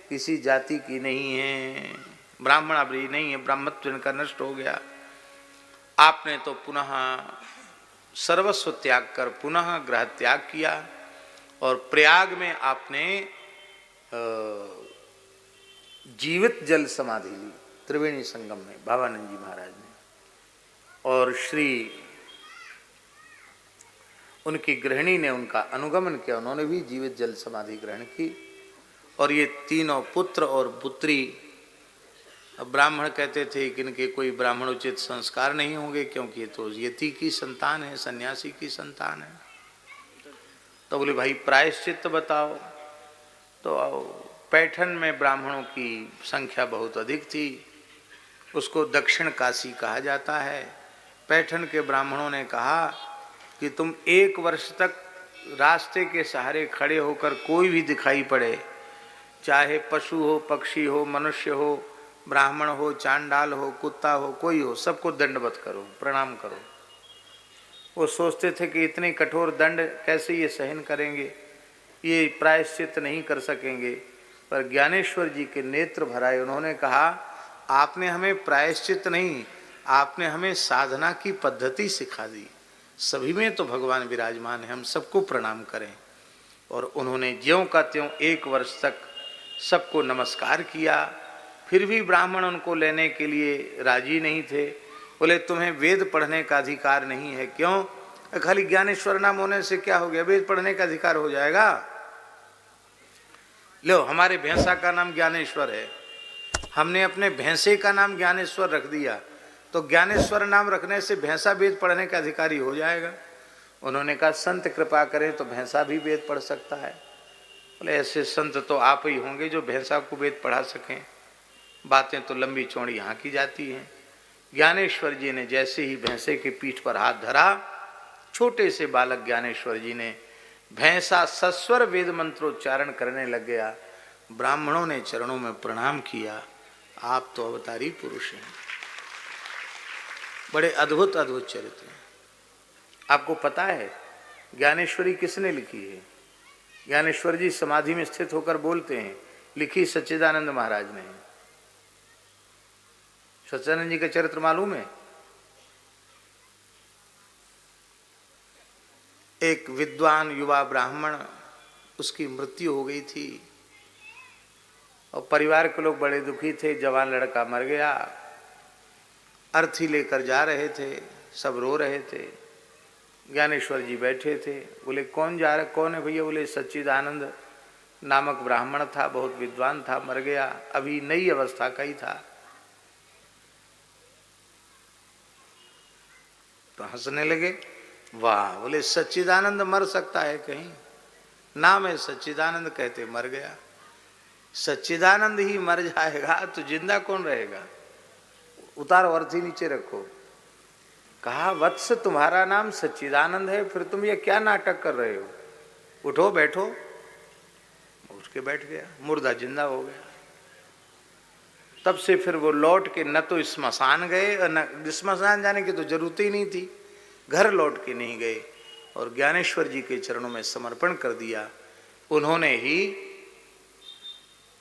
किसी जाति की नहीं है, ब्राह्मण अब ये नहीं है, ब्राह्मत्व इनका नष्ट हो गया। आपने तो पुनः सर्वस्व त्याग कर पुनः ग्रह त्याग किया और प्रयाग में आपने जीवित जल समाधि ली त्रिवेणी संगम में भावानंद जी महाराज ने, और श्री उनकी गृहिणी ने उनका अनुगमन किया, उन्होंने भी जीवित जल समाधि ग्रहण की। और ये तीनों पुत्र और पुत्री, ब्राह्मण कहते थे कि इनके कोई ब्राह्मणोचित संस्कार नहीं होंगे क्योंकि ये तो यति की संतान है, सन्यासी की संतान है। तो बोले भाई प्रायश्चित बताओ। तो पैठन में ब्राह्मणों की संख्या बहुत अधिक थी, उसको दक्षिण काशी कहा जाता है। पैठन के ब्राह्मणों ने कहा कि तुम 1 वर्ष तक रास्ते के सहारे खड़े होकर कोई भी दिखाई पड़े, चाहे पशु हो, पक्षी हो, मनुष्य हो, ब्राह्मण हो, चांडाल हो, कुत्ता हो, कोई हो, सबको दंडवत करो, प्रणाम करो। वो सोचते थे कि इतने कठोर दंड कैसे ये सहन करेंगे, ये प्रायश्चित नहीं कर सकेंगे। पर ज्ञानेश्वर जी के नेत्र भराए, उन्होंने कहा आपने हमें प्रायश्चित नहीं, आपने हमें साधना की पद्धति सिखा दी। सभी में तो भगवान विराजमान है, हम सबको प्रणाम करें। और उन्होंने ज्यों का त्यों 1 वर्ष तक सबको नमस्कार किया। फिर भी ब्राह्मण उनको लेने के लिए राजी नहीं थे। बोले तुम्हें वेद पढ़ने का अधिकार नहीं है। क्यों? खाली ज्ञानेश्वर नाम होने से क्या हो गया, वेद पढ़ने का अधिकार हो जाएगा? लो हमारे भैंसा का नाम ज्ञानेश्वर है, हमने अपने भैंसे का नाम ज्ञानेश्वर रख दिया, तो ज्ञानेश्वर नाम रखने से भैंसा वेद पढ़ने का अधिकारी हो जाएगा? उन्होंने कहा संत कृपा करें तो भैंसा भी वेद पढ़ सकता है। बोले ऐसे संत तो आप ही होंगे जो भैंसा को वेद पढ़ा सकें। बातें तो लंबी चौड़ी यहाँ की जाती हैं। ज्ञानेश्वर जी ने जैसे ही भैंसे की पीठ पर हाथ धरा, छोटे से बालक ज्ञानेश्वर जी ने भैंसा सस्वर वेद मंत्रोच्चारण करने लग गया। ब्राह्मणों ने चरणों में प्रणाम किया। आप तो अवतारी पुरुष हैं, बड़े अद्भुत अद्भुत चरित्र हैं। आपको पता है ज्ञानेश्वरी किसने लिखी है? ज्ञानेश्वर जी समाधि में स्थित होकर बोलते हैं, लिखी सच्चिदानंद महाराज ने। सच्चिदानंद जी का चरित्र मालूम है? एक विद्वान युवा ब्राह्मण, उसकी मृत्यु हो गई थी और परिवार के लोग बड़े दुखी थे। जवान लड़का मर गया, अर्थी लेकर जा रहे थे, सब रो रहे थे। ज्ञानेश्वर जी बैठे थे। बोले कौन जा रहा, कौन है भैया? बोले सच्चिदानंद नामक ब्राह्मण था, बहुत विद्वान था, मर गया, अभी नई अवस्था का ही था। तो हंसने लगे। वाह, बोले सच्चिदानंद मर सकता है कहीं? नाम है सच्चिदानंद, कहते मर गया। सच्चिदानंद ही मर जाएगा तो जिंदा कौन रहेगा? उतारो, अर्थी नीचे रखो। कहा वत्स तुम्हारा नाम सच्चिदानंद है, फिर तुम ये क्या नाटक कर रहे हो? उठो बैठो। उठ के बैठ गया, मुर्दा जिंदा हो गया। तब से फिर वो लौट के न तो स्मशान गए और न स्मशान जाने की तो जरूरत ही नहीं थी, घर लौट के नहीं गए और ज्ञानेश्वर जी के चरणों में समर्पण कर दिया। उन्होंने ही,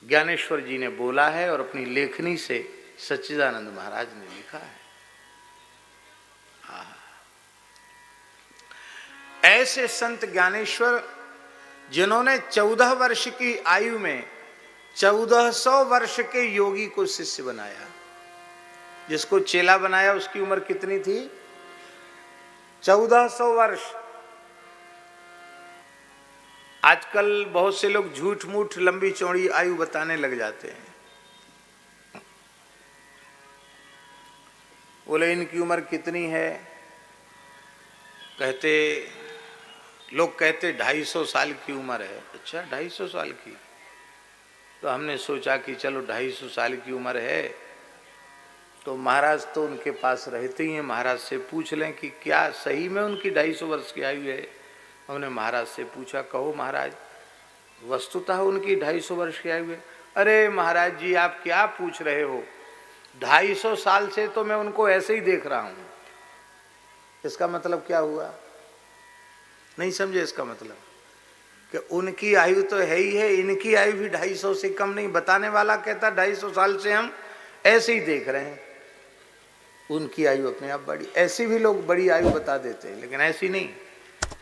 ज्ञानेश्वर जी ने बोला है और अपनी लेखनी से सच्चिदानंद महाराज ने लिखा है। ऐसे संत ज्ञानेश्वर जिन्होंने 14 वर्ष की आयु में 1400 वर्ष के योगी को शिष्य बनाया। जिसको चेला बनाया उसकी उम्र कितनी थी? 1400 वर्ष। आजकल बहुत से लोग झूठ मूठ लंबी चौड़ी आयु बताने लग जाते हैं। बोले इनकी उम्र कितनी है? कहते, लोग कहते 250 साल की उम्र है। अच्छा 250 साल की? तो हमने सोचा कि चलो 250 साल की उम्र है तो महाराज तो उनके पास रहते ही हैं, महाराज से पूछ लें कि क्या सही में उनकी 250 वर्ष की आयु है। हमने महाराज से पूछा, कहो महाराज वस्तुतः उनकी 250 वर्ष की आयु है? अरे महाराज जी आप क्या पूछ रहे हो, 250 साल से तो मैं उनको ऐसे ही देख रहा हूँ। इसका मतलब क्या हुआ? नहीं समझे इसका मतलब? कि उनकी आयु तो है ही है, इनकी आयु भी 250 से कम नहीं। बताने वाला कहता 250 साल से हम ऐसे ही देख रहे हैं, उनकी आयु अपने आप बड़ी। ऐसी भी लोग बड़ी आयु बता देते हैं, लेकिन ऐसी नहीं।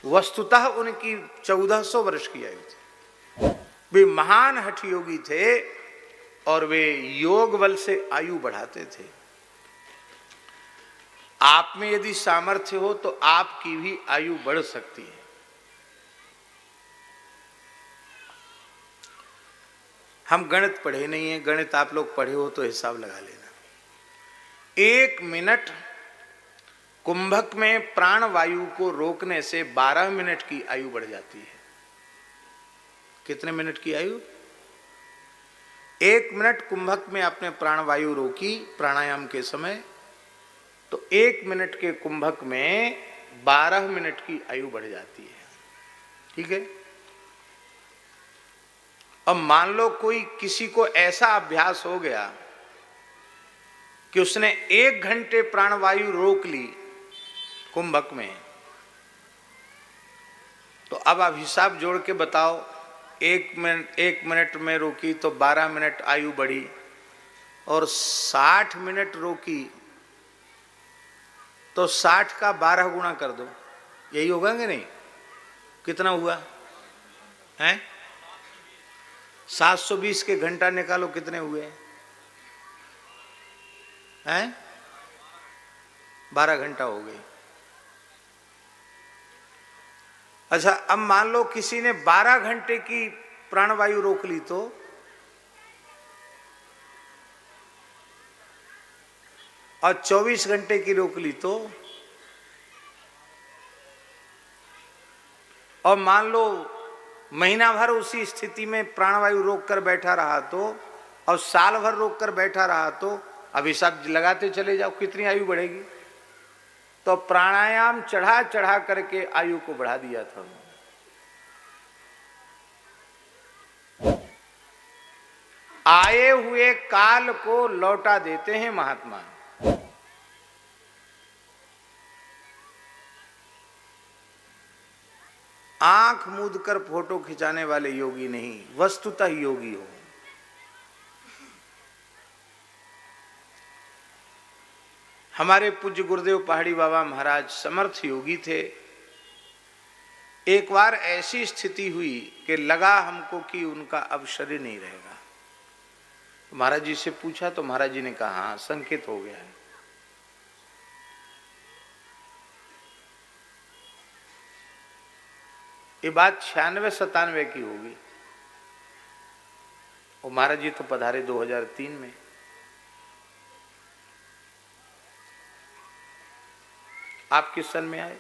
वस्तुतः उनकी 1400 वर्ष की आयु थी। वे महान हठ योगी थे और वे योग बल से आयु बढ़ाते थे। आप में यदि सामर्थ्य हो तो आपकी भी आयु बढ़ सकती है। हम गणित पढ़े नहीं है, गणित आप लोग पढ़े हो तो हिसाब लगा लेना। 1 मिनट कुंभक में प्राण वायु को रोकने से 12 मिनट की आयु बढ़ जाती है। कितने मिनट की आयु? 1 मिनट कुंभक में आपने प्राण वायु रोकी प्राणायाम के समय, तो 1 मिनट के कुंभक में 12 मिनट की आयु बढ़ जाती है। ठीक है। अब मान लो कोई किसी को ऐसा अभ्यास हो गया कि उसने 1 घंटे प्राणवायु रोक ली कुंभक में, तो अब आप हिसाब जोड़ के बताओ। 1 मिनट में रोकी तो 12 मिनट आयु बढ़ी, और 60 मिनट रोकी तो 60 का 12 गुणा कर दो, यही होगा कि नहीं? कितना हुआ है? 720 के घंटा निकालो, कितने हुए हैं? 12 घंटा हो गए। अच्छा अब मान लो किसी ने 12 घंटे की प्राणवायु रोक ली तो और 24 घंटे की रोक ली तो, और मान लो महीना भर उसी स्थिति में प्राणवायु रोक कर बैठा रहा तो, और साल भर रोक कर बैठा रहा तो, अब हिसाब लगाते चले जाओ कितनी आयु बढ़ेगी। तो प्राणायाम चढ़ा चढ़ा करके आयु को बढ़ा दिया था। आए हुए काल को लौटा देते हैं महात्मा। आंख मूंद कर फोटो खिंचाने वाले योगी नहीं, वस्तुतः योगी हो। हमारे पूज्य गुरुदेव पहाड़ी बाबा महाराज समर्थ योगी थे। एक बार ऐसी स्थिति हुई कि लगा हमको कि उनका अब शरीर नहीं रहेगा। महाराज जी से पूछा तो महाराज जी ने कहा हाँ संकेत हो गया है। ये बात 96-97 की होगी। और महाराज जी तो पधारे 2003 में। आप किस सन में आए?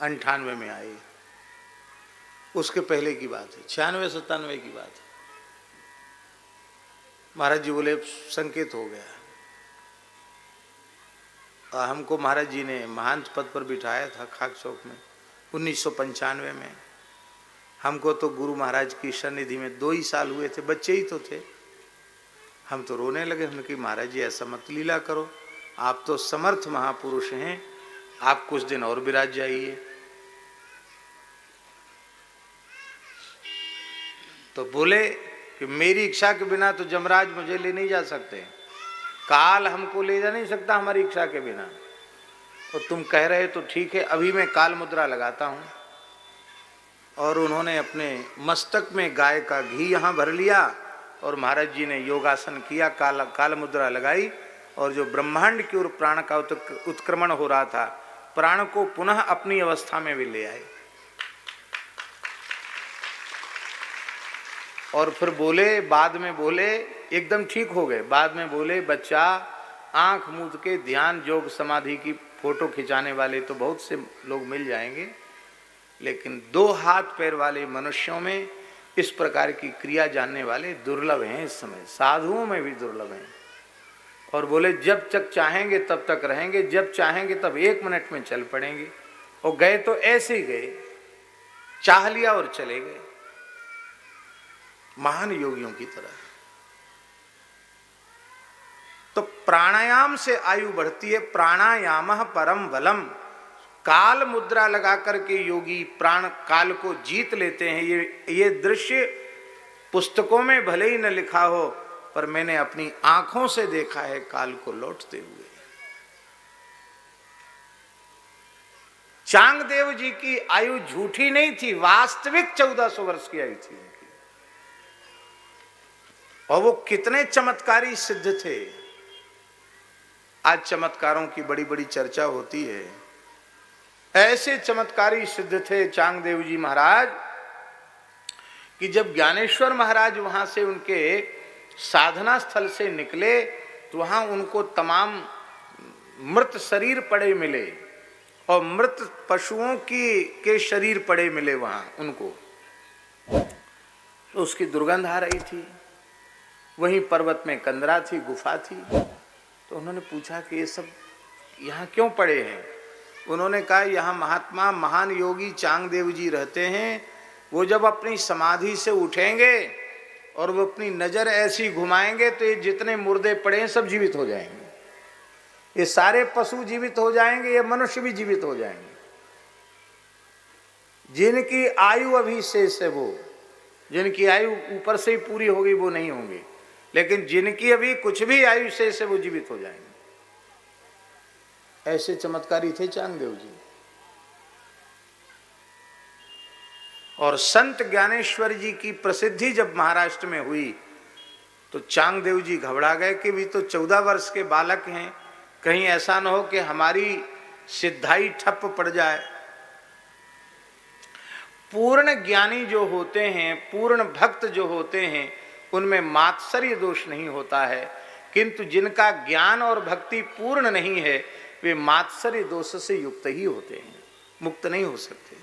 98 में आए। उसके पहले की बात है, 96-97 की बात है। महाराज जी बोले संकेत हो गया। और हमको महाराज जी ने महंत पद पर बिठाया था खाक चौक में 1995 में। हमको तो गुरु महाराज की सन्निधि में 2 ही साल हुए थे, बच्चे ही तो थे। हम तो रोने लगे, हमने कहा महाराज जी ऐसा मत लीला करो, आप तो समर्थ महापुरुष हैं, आप कुछ दिन और विराज जाइए। तो बोले कि मेरी इच्छा के बिना तो जमराज मुझे ले नहीं जा सकते, काल हमको ले जा नहीं सकता हमारी इच्छा के बिना। और तुम कह रहे तो ठीक है, अभी मैं काल मुद्रा लगाता हूँ। और उन्होंने अपने मस्तक में गाय का घी यहाँ भर लिया और महाराज जी ने योगासन किया, काल मुद्रा लगाई। और जो ब्रह्मांड की ओर प्राण का उत्क्रमण हो रहा था, प्राण को पुनः अपनी अवस्था में भी ले आए। और फिर बोले, बाद में बोले, एकदम ठीक हो गए। बाद में बोले बच्चा आंख मूंद के ध्यान योग समाधि की फोटो खिंचाने वाले तो बहुत से लोग मिल जाएंगे, लेकिन 2 हाथ पैर वाले मनुष्यों में इस प्रकार की क्रिया जानने वाले दुर्लभ हैं इस समय, साधुओं में भी दुर्लभ हैं। और बोले जब तक चाहेंगे तब तक रहेंगे, जब चाहेंगे तब 1 मिनट में चल पड़ेंगे। और गए तो ऐसे ही गए, चाह लिया और चले गए, महान योगियों की तरह। तो प्राणायाम से आयु बढ़ती है, प्राणायाम परम बलम। काल मुद्रा लगा करके योगी प्राण काल को जीत लेते हैं। ये दृश्य पुस्तकों में भले ही न लिखा हो, पर मैंने अपनी आंखों से देखा है काल को लौटते हुए। चांगदेव जी की आयु झूठी नहीं थी, वास्तविक 1400 वर्ष की आयु थी उनकी। और वो कितने चमत्कारी सिद्ध थे। आज चमत्कारों की बड़ी बड़ी चर्चा होती है। ऐसे चमत्कारी सिद्ध थे चांगदेव जी महाराज कि जब ज्ञानेश्वर महाराज वहां से उनके साधना स्थल से निकले तो वहां उनको तमाम मृत शरीर पड़े मिले और मृत पशुओं के शरीर पड़े मिले वहां उनको। तो उसकी दुर्गंध आ रही थी। वहीं पर्वत में कंदरा थी, गुफा थी। तो उन्होंने पूछा कि ये सब यहाँ क्यों पड़े हैं? उन्होंने कहा यहाँ महात्मा महान योगी चांगदेव जी रहते हैं। वो जब अपनी समाधि से उठेंगे और वो अपनी नजर ऐसी घुमाएंगे तो ये जितने मुर्दे पड़े हैं सब जीवित हो जाएंगे। ये सारे पशु जीवित हो जाएंगे, ये मनुष्य भी जीवित हो जाएंगे। जिनकी आयु अभी शेष है, वो जिनकी आयु ऊपर से ही पूरी होगी वो नहीं होंगे, लेकिन जिनकी अभी कुछ भी आयु शेष है वो जीवित हो जाएंगे। ऐसे चमत्कारी थे चांगदेव जी। और संत ज्ञानेश्वर जी की प्रसिद्धि जब महाराष्ट्र में हुई तो चांगदेव जी घबरा गए कि भी तो 14 वर्ष के बालक हैं, कहीं ऐसा न हो कि हमारी सिद्धाई ठप पड़ जाए। पूर्ण ज्ञानी जो होते हैं, पूर्ण भक्त जो होते हैं, उनमें मात्सर्य दोष नहीं होता है, किंतु जिनका ज्ञान और भक्ति पूर्ण नहीं है वे मात्सर्य दोष से युक्त ही होते हैं, मुक्त नहीं हो सकते।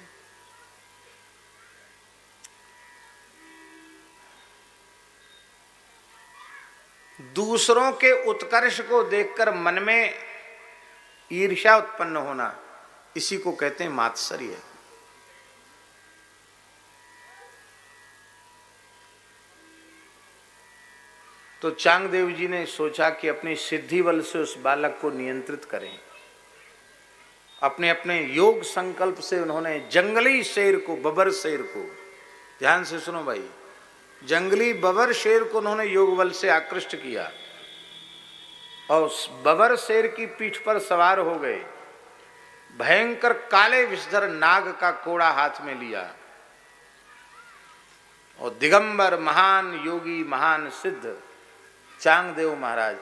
दूसरों के उत्कर्ष को देखकर मन में ईर्ष्या उत्पन्न होना, इसी को कहते हैं मात्सर्य। तो चांगदेव जी ने सोचा कि अपनी सिद्धि बल से उस बालक को नियंत्रित करें। अपने अपने योग संकल्प से उन्होंने जंगली शेर को, बबर शेर को, ध्यान से सुनो भाई, जंगली बबर शेर को उन्होंने योग बल से आकृष्ट किया और उस बबर शेर की पीठ पर सवार हो गए। भयंकर काले विषधर नाग का कोड़ा हाथ में लिया और दिगंबर महान योगी महान सिद्ध चांगदेव महाराज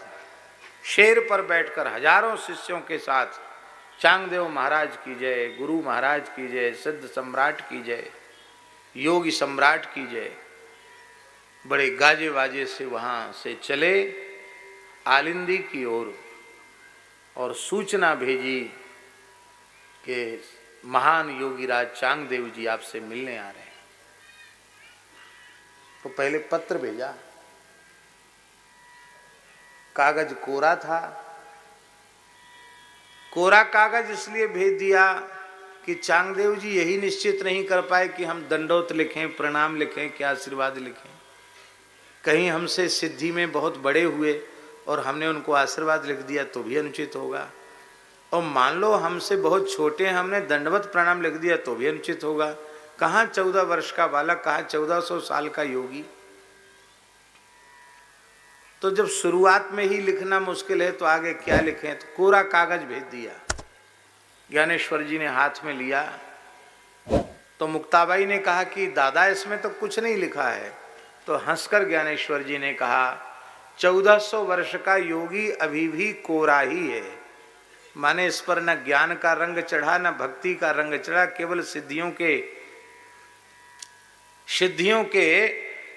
शेर पर बैठकर हजारों शिष्यों के साथ, चांगदेव महाराज की जय, गुरु महाराज की जय, सिद्ध सम्राट की जय, योगी सम्राट की जय, बड़े गाजे वाजे से वहां से चले आलिंदी की ओर और सूचना भेजी कि महान योगीराज चांगदेव जी आपसे मिलने आ रहे हैं। तो पहले पत्र भेजा, कागज कोरा था। कोरा कागज इसलिए भेज दिया कि चांगदेव जी यही निश्चित नहीं कर पाए कि हम दंडोत लिखें, प्रणाम लिखें, क्या आशीर्वाद लिखें। कहीं हमसे सिद्धि में बहुत बड़े हुए और हमने उनको आशीर्वाद लिख दिया तो भी अनुचित होगा, और मान लो हमसे बहुत छोटे हैं, हमने दंडवत प्रणाम लिख दिया तो भी अनुचित होगा। कहाँ 14 वर्ष का बालक, कहाँ 1400 साल का योगी। तो जब शुरुआत में ही लिखना मुश्किल है तो आगे क्या लिखें। तो कोरा कागज भेज दिया। ज्ञानेश्वर जी ने हाथ में लिया तो मुक्ताबाई ने कहा कि दादा इसमें तो कुछ नहीं लिखा है। तो हंसकर ज्ञानेश्वर जी ने कहा 1400 वर्ष का योगी अभी भी कोरा ही है, माने इस पर न ज्ञान का रंग चढ़ा न भक्ति का रंग चढ़ा, केवल सिद्धियों के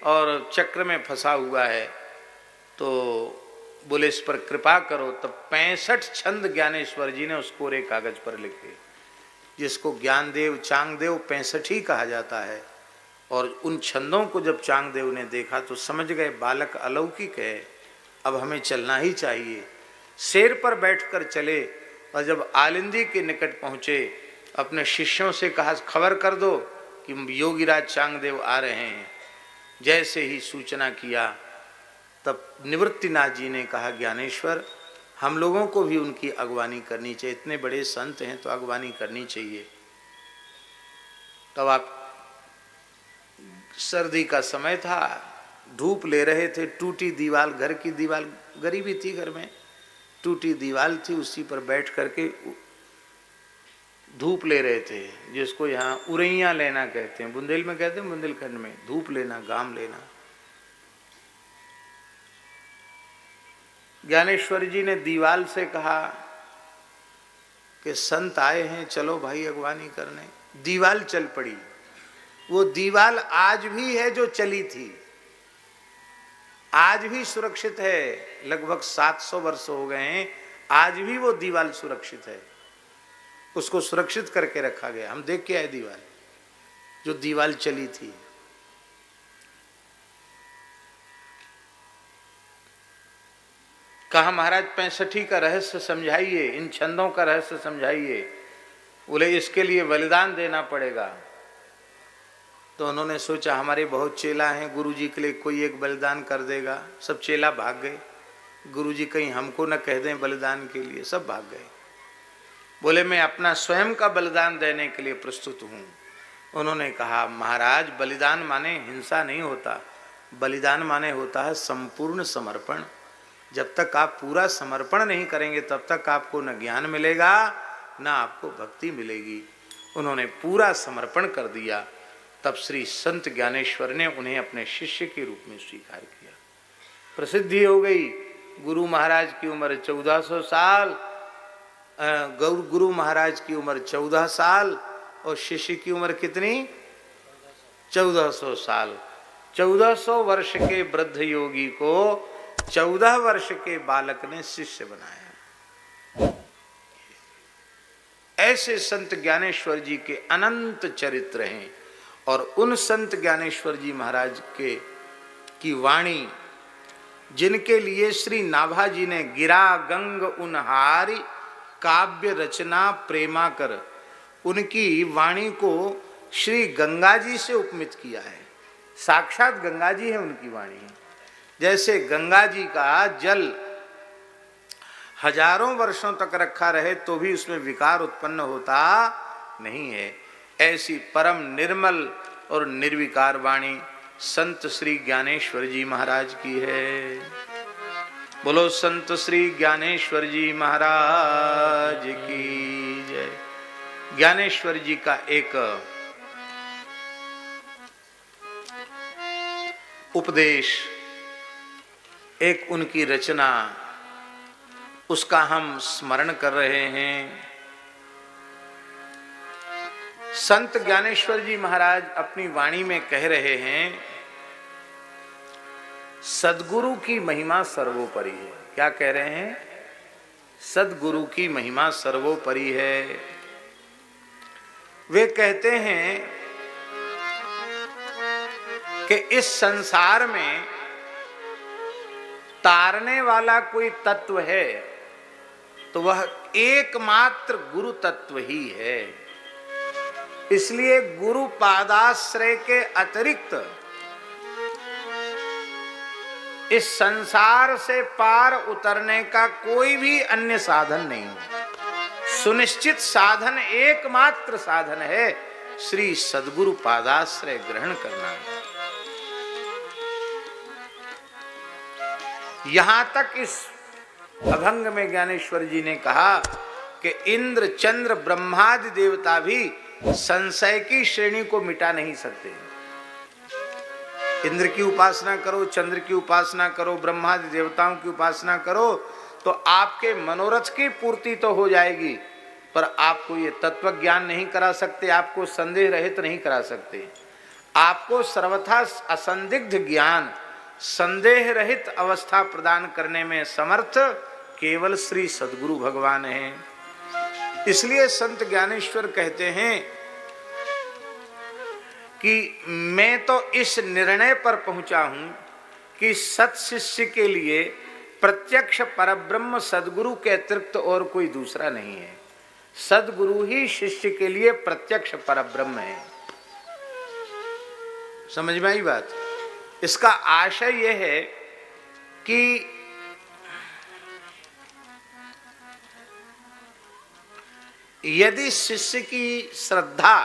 और चक्र में फंसा हुआ है। तो बोले इस पर कृपा करो। तो 65 छंद ज्ञानेश्वर जी ने उस कोरे कागज पर लिखे, जिसको ज्ञानदेव चांगदेव 65 ही कहा जाता है। और उन छंदों को जब चांगदेव ने देखा तो समझ गए बालक अलौकिक है, अब हमें चलना ही चाहिए। शेर पर बैठकर चले और जब आलिंदी के निकट पहुँचे अपने शिष्यों से कहा खबर कर दो कि योगीराज चांगदेव आ रहे हैं। जैसे ही सूचना किया तब निवृत्तिनाथ जी ने कहा ज्ञानेश्वर हम लोगों को भी उनकी अगवानी करनी चाहिए, इतने बड़े संत हैं तो अगवानी करनी चाहिए। तब आप सर्दी का समय था, धूप ले रहे थे, टूटी दीवार, घर की दीवार, गरीबी थी घर में, टूटी दीवार थी, उसी पर बैठ करके धूप ले रहे थे, जिसको यहाँ उरैया लेना कहते हैं, बुंदेल में कहते हैं, बुंदेलखंड में धूप लेना, घाम लेना। ज्ञानेश्वर जी ने दीवाल से कहा कि संत आए हैं, चलो भाई अगवानी करने। दीवाल चल पड़ी। वो दीवाल आज भी है जो चली थी, आज भी सुरक्षित है। लगभग 700 वर्ष हो गए हैं, आज भी वो दीवाल सुरक्षित है, उसको सुरक्षित करके रखा गया। हम देख के आए दीवाल, जो दीवाल चली थी। कहा महाराज 65 का रहस्य समझाइए, इन छंदों का रहस्य समझाइए। बोले इसके लिए बलिदान देना पड़ेगा। तो उन्होंने सोचा हमारे बहुत चेला हैं, गुरुजी के लिए कोई एक बलिदान कर देगा। सब चेला भाग गए, गुरुजी कहीं हमको न कह दें बलिदान के लिए, सब भाग गए। बोले मैं अपना स्वयं का बलिदान देने के लिए प्रस्तुत हूँ। उन्होंने कहा महाराज बलिदान माने हिंसा नहीं होता, बलिदान माने होता है संपूर्ण समर्पण। जब तक आप पूरा समर्पण नहीं करेंगे तब तक आपको न ज्ञान मिलेगा न आपको भक्ति मिलेगी। उन्होंने पूरा समर्पण कर दिया। तब श्री संत ज्ञानेश्वर ने उन्हें अपने शिष्य के रूप में स्वीकार किया। प्रसिद्धि हो गई। गुरु महाराज की उम्र 1400 साल, गुरु महाराज की उम्र 14 साल और शिष्य की उम्र कितनी? 1400 साल। 1400 वर्ष के वृद्ध योगी को 14 वर्ष के बालक ने शिष्य बनाया। ऐसे संत ज्ञानेश्वर जी के अनंत चरित्र हैं। और उन संत ज्ञानेश्वर जी महाराज के की वाणी, जिनके लिए श्री नाभा जी ने गिरा गंग उनहारी काव्य रचना प्रेमा कर, उनकी वाणी को श्री गंगा जी से उपमित किया है। साक्षात गंगा जी है उनकी वाणी। जैसे गंगा जी का जल हजारों वर्षों तक रखा रहे तो भी उसमें विकार उत्पन्न होता नहीं है, ऐसी परम निर्मल और निर्विकार वाणी संत श्री ज्ञानेश्वर जी महाराज की है। बोलो संत श्री ज्ञानेश्वर जी महाराज की जय। ज्ञानेश्वर जी का एक उपदेश, एक उनकी रचना, उसका हम स्मरण कर रहे हैं। संत ज्ञानेश्वर जी महाराज अपनी वाणी में कह रहे हैं सद्गुरु की महिमा सर्वोपरि है। क्या कह रहे हैं? सद्गुरु की महिमा सर्वोपरि है। वे कहते हैं कि इस संसार में तारने वाला कोई तत्व है तो वह एकमात्र गुरु तत्व ही है। इसलिए गुरु पादाश्रय के अतिरिक्त इस संसार से पार उतरने का कोई भी अन्य साधन नहीं है। सुनिश्चित साधन एकमात्र साधन है श्री सद्गुरु पादाश्रय ग्रहण करना। यहां तक इस अभंग में ज्ञानेश्वर जी ने कहा कि इंद्र चंद्र ब्रह्मादि देवता भी संशय की श्रेणी को मिटा नहीं सकते। इंद्र की उपासना करो, चंद्र की उपासना करो, ब्रह्मादि देवताओं की उपासना करो तो आपके मनोरथ की पूर्ति तो हो जाएगी, पर आपको ये तत्व ज्ञान नहीं करा सकते, आपको संदेह रहित नहीं करा सकते। आपको सर्वथा असंदिग्ध ज्ञान, संदेह रहित अवस्था प्रदान करने में समर्थ केवल श्री सद्गुरु भगवान हैं। इसलिए संत ज्ञानेश्वर कहते हैं कि मैं तो इस निर्णय पर पहुंचा हूं कि सत शिष्य के लिए प्रत्यक्ष परब्रह्म सद्गुरु के अतिरिक्त और कोई दूसरा नहीं है। सद्गुरु ही शिष्य के लिए प्रत्यक्ष परब्रह्म है। समझ में आई बात? इसका आशय यह है कि यदि शिष्य की श्रद्धा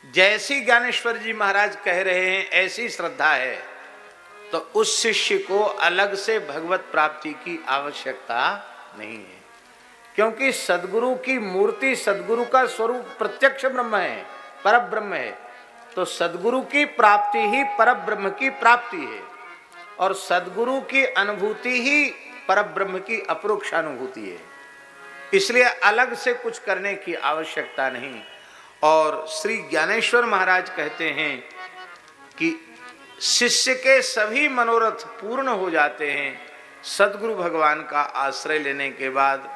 जैसी ज्ञानेश्वर जी महाराज कह रहे हैं ऐसी श्रद्धा है तो उस शिष्य को अलग से भगवत प्राप्ति की आवश्यकता नहीं है, क्योंकि सद्गुरु की मूर्ति, सद्गुरु का स्वरूप प्रत्यक्ष ब्रह्म है, परब्रह्म है। तो सद्गुरु की प्राप्ति ही परब्रह्म की प्राप्ति है और सद्गुरु की अनुभूति ही परब्रह्म की अपरोक्ष अनुभूति है। इसलिए अलग से कुछ करने की आवश्यकता नहीं। और श्री ज्ञानेश्वर महाराज कहते हैं कि शिष्य के सभी मनोरथ पूर्ण हो जाते हैं सद्गुरु भगवान का आश्रय लेने के बाद।